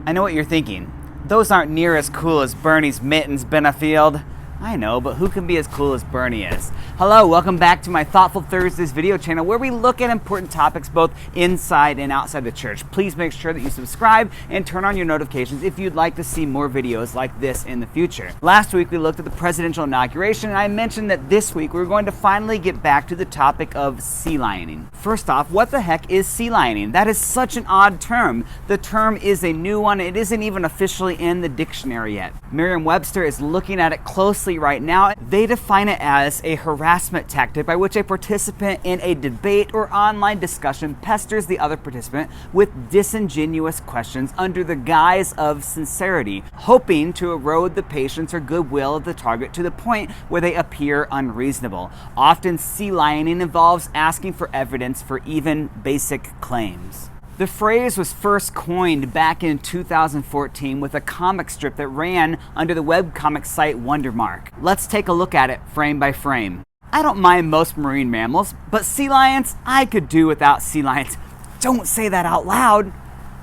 I know what you're thinking. Those aren't near as cool as Bernie's mittens, Benefield. I know, but who can be as cool as Bernie is? Hello, welcome back to my Thoughtful Thursdays video channel where we look at important topics both inside and outside the church. Please make sure that you subscribe and turn on your notifications if you'd like to see more videos like this in the future. Last week we looked at the presidential inauguration and I mentioned that this week we're going to finally get back to the topic of sealioning. First off, what the heck is sealioning? That is such an odd term. The term is a new one. It isn't even officially in the dictionary yet. Merriam-Webster is looking at it closely right now. They define it as a harassment tactic by which a participant in a debate or online discussion pesters the other participant with disingenuous questions under the guise of sincerity, hoping to erode the patience or goodwill of the target to the point where they appear unreasonable. Often, sealioning involves asking for evidence for even basic claims. The phrase was first coined back in 2014 with a comic strip that ran under the webcomic site Wondermark. Let's take a look at it frame by frame. I don't mind most marine mammals, but sea lions, I could do without sea lions. Don't say that out loud.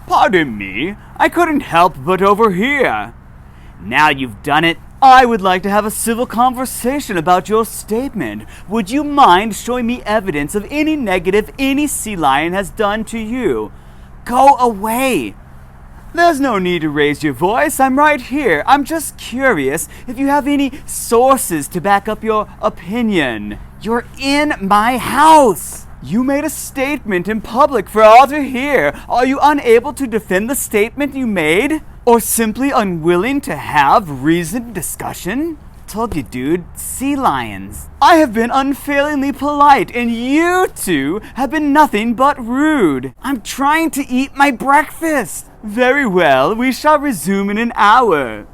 Pardon me, I couldn't help but overhear. Now you've done it, I would like to have a civil conversation about your statement. Would you mind showing me evidence of any negative any sea lion has done to you? Go away. There's no need to raise your voice. I'm right here. I'm just curious if you have any sources to back up your opinion. You're in my house. You made a statement in public for all to hear. Are you unable to defend the statement you made? Or simply unwilling to have reasoned discussion? Told you, dude, sea lions. I have been unfailingly polite, and you two have been nothing but rude. I'm trying to eat my breakfast. Very well, we shall resume in an hour.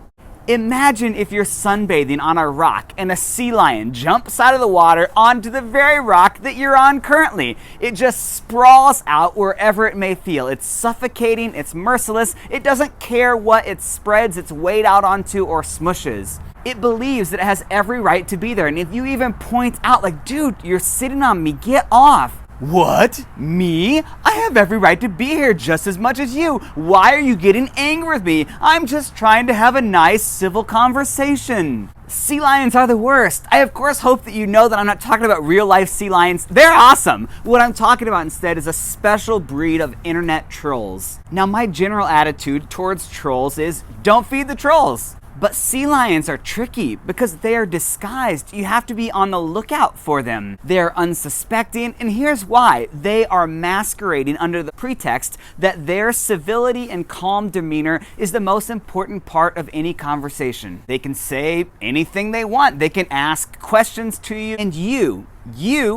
Imagine if you're sunbathing on a rock and a sea lion jumps out of the water onto the very rock that you're on currently. It just sprawls out wherever it may feel. It's suffocating, it's merciless, it doesn't care what it spreads its weight out onto or smushes. It believes that it has every right to be there, and if you even point out like, dude, you're sitting on me, get off. What? Me? I have every right to be here just as much as you. Why are you getting angry with me? I'm just trying to have a nice civil conversation. Sea lions are the worst. I of course hope that you know that I'm not talking about real life sea lions. They're awesome. What I'm talking about instead is a special breed of internet trolls. Now my general attitude towards trolls is don't feed the trolls. But sea lions are tricky because they are disguised. You have to be on the lookout for them. They're unsuspecting, and here's why. They are masquerading under the pretext that their civility and calm demeanor is the most important part of any conversation. They can say anything they want. They can ask questions to you, and you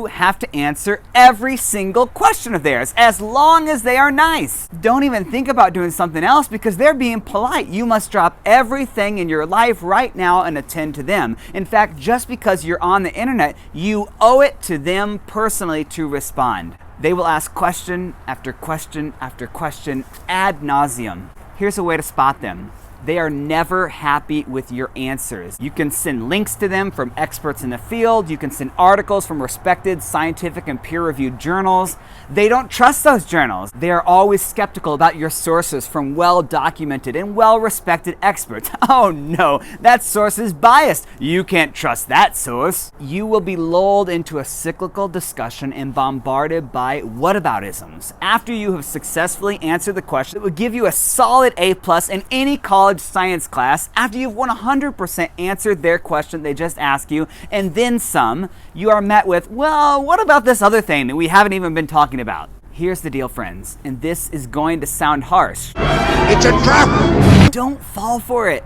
have to answer every single question of theirs, as long as they are nice. Don't even think about doing something else because they're being polite. You must drop everything in your life right now and attend to them. In fact, just because you're on the internet, you owe it to them personally to respond. They will ask question after question after question ad nauseum. Here's a way to spot them. They are never happy with your answers. You can send links to them from experts in the field. You can send articles from respected scientific and peer-reviewed journals. They don't trust those journals. They are always skeptical about your sources from well-documented and well-respected experts. Oh no, that source is biased. You can't trust that source. You will be lulled into a cyclical discussion and bombarded by whataboutisms. After you have successfully answered the question that would give you a solid A+ in any college science class, after you've 100% answered their question they just asked you, and then some, you are met with, well, what about this other thing that we haven't even been talking about? Here's the deal, friends, and this is going to sound harsh. It's a trap! Don't fall for it.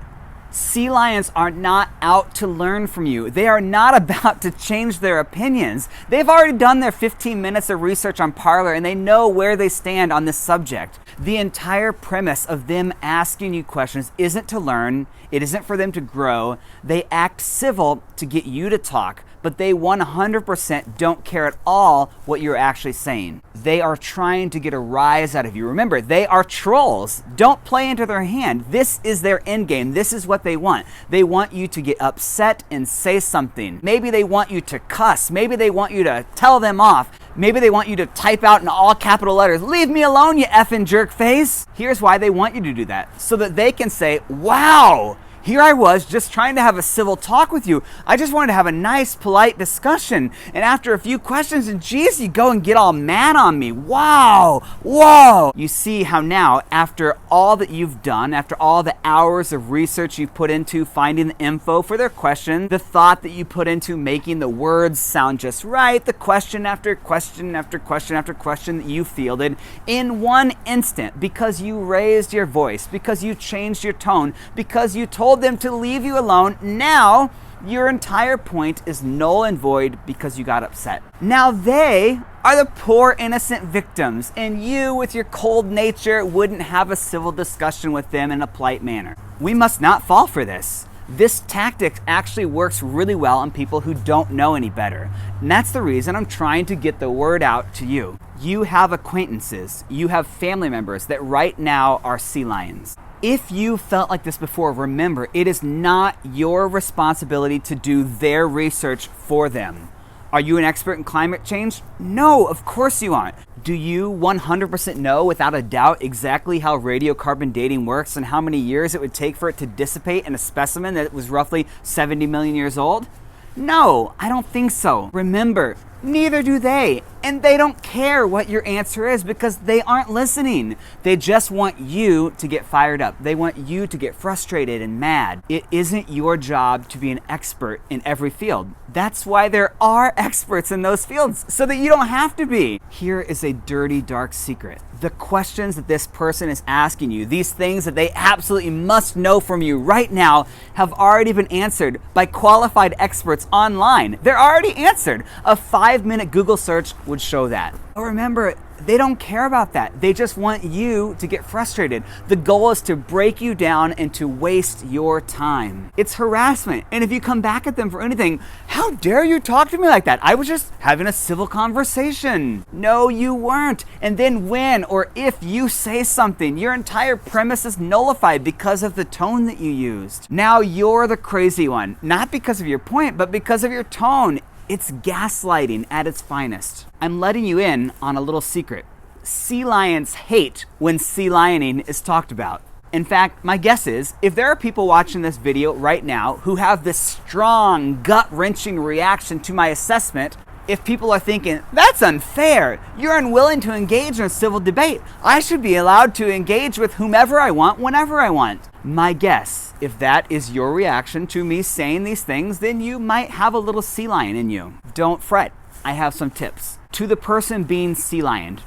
Sea lions are not out to learn from you. They are not about to change their opinions. They've already done their 15 minutes of research on Parler and they know where they stand on this subject. The entire premise of them asking you questions isn't to learn, it isn't for them to grow. They act civil to get you to talk, but they 100% don't care at all what you're actually saying. They are trying to get a rise out of you. Remember, they are trolls. Don't play into their hand. This is their end game. This is what they want. They want you to get upset and say something. Maybe they want you to cuss. Maybe they want you to tell them off. Maybe they want you to type out in all capital letters, "Leave me alone, you effing jerk face." Here's why they want you to do that. So that they can say, "Wow, here I was just trying to have a civil talk with you. I just wanted to have a nice, polite discussion. And after a few questions, and geez, you go and get all mad on me. Wow, whoa." You see how now, after all that you've done, after all the hours of research you've put into finding the info for their question, the thought that you put into making the words sound just right, the question after question after question after question that you fielded, in one instant, because you raised your voice, because you changed your tone, because you told them to leave you alone, now your entire point is null and void because you got upset. Now they are the poor innocent victims, and you with your cold nature wouldn't have a civil discussion with them in a polite manner. We must not fall for this. This tactic actually works really well on people who don't know any better. And that's the reason I'm trying to get the word out to you. You have acquaintances, you have family members that right now are sea lions. If you felt like this before, remember, it is not your responsibility to do their research for them. Are you an expert in climate change? No, of course you aren't. Do you 100% know without a doubt exactly how radiocarbon dating works and how many years it would take for it to dissipate in a specimen that was roughly 70 million years old? No, I don't think so. Remember, neither do they. And they don't care what your answer is because they aren't listening. They just want you to get fired up. They want you to get frustrated and mad. It isn't your job to be an expert in every field. That's why there are experts in those fields, so that you don't have to be. Here is a dirty, dark secret. The questions that this person is asking you, these things that they absolutely must know from you right now, have already been answered by qualified experts online. They're already answered. A 5-minute Google search would show that. But remember, they don't care about that. They just want you to get frustrated. The goal is to break you down and to waste your time. It's harassment. And if you come back at them for anything, "How dare you talk to me like that? I was just having a civil conversation." No, you weren't. And then when or if you say something, your entire premise is nullified because of the tone that you used. Now you're the crazy one, not because of your point, but because of your tone. It's gaslighting at its finest. I'm letting you in on a little secret. Sea lions hate when sea lioning is talked about. In fact, my guess is, if there are people watching this video right now who have this strong, gut-wrenching reaction to my assessment, if people are thinking, "That's unfair, you're unwilling to engage in a civil debate, I should be allowed to engage with whomever I want, whenever I want." My guess, if that is your reaction to me saying these things, then you might have a little sea lion in you. Don't fret, I have some tips. To the person being sea lioned,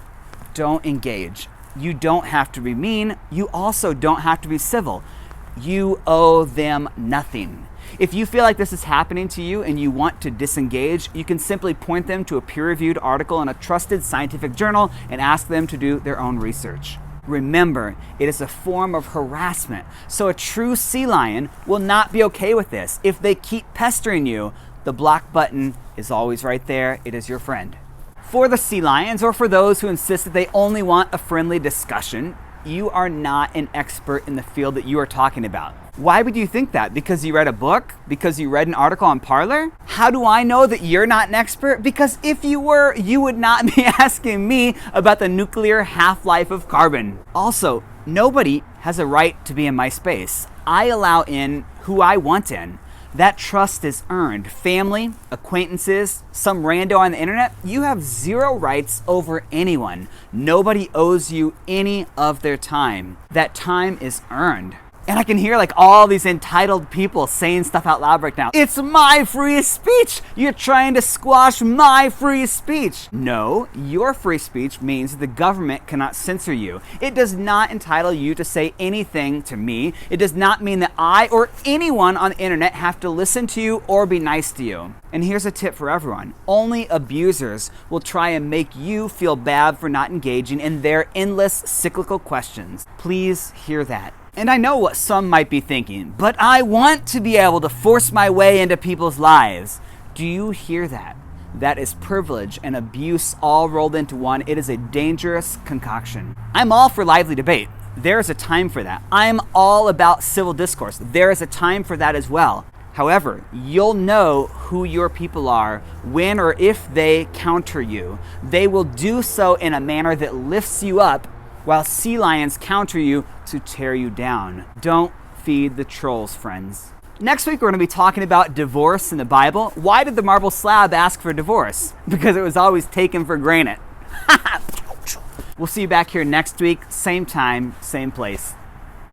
don't engage. You don't have to be mean, you also don't have to be civil. You owe them nothing. If you feel like this is happening to you and you want to disengage, you can simply point them to a peer-reviewed article in a trusted scientific journal and ask them to do their own research. Remember, it is a form of harassment, so a true sea lion will not be okay with this. If they keep pestering you, the block button is always right there. It is your friend. For the sea lions, or for those who insist that they only want a friendly discussion, you are not an expert in the field that you are talking about. Why would you think that? Because you read a book? Because you read an article on Parler? How do I know that you're not an expert? Because if you were, you would not be asking me about the nuclear half-life of carbon. Also, nobody has a right to be in my space. I allow in who I want in. That trust is earned. Family, acquaintances, some rando on the internet, you have zero rights over anyone. Nobody owes you any of their time. That time is earned. And I can hear like all these entitled people saying stuff out loud right now. "It's my free speech. You're trying to squash my free speech." No, your free speech means the government cannot censor you. It does not entitle you to say anything to me. It does not mean that I or anyone on the internet have to listen to you or be nice to you. And here's a tip for everyone. Only abusers will try and make you feel bad for not engaging in their endless cyclical questions. Please hear that. And I know what some might be thinking, but I want to be able to force my way into people's lives. Do you hear that? That is privilege and abuse all rolled into one. It is a dangerous concoction. I'm all for lively debate. There is a time for that. I'm all about civil discourse. There is a time for that as well. However, you'll know who your people are when or if they counter you. They will do so in a manner that lifts you up, while sea lions counter you to tear you down. Don't feed the trolls, friends. Next week, we're going to be talking about divorce in the Bible. Why did the marble slab ask for divorce? Because it was always taken for granted. We'll see you back here next week, same time, same place.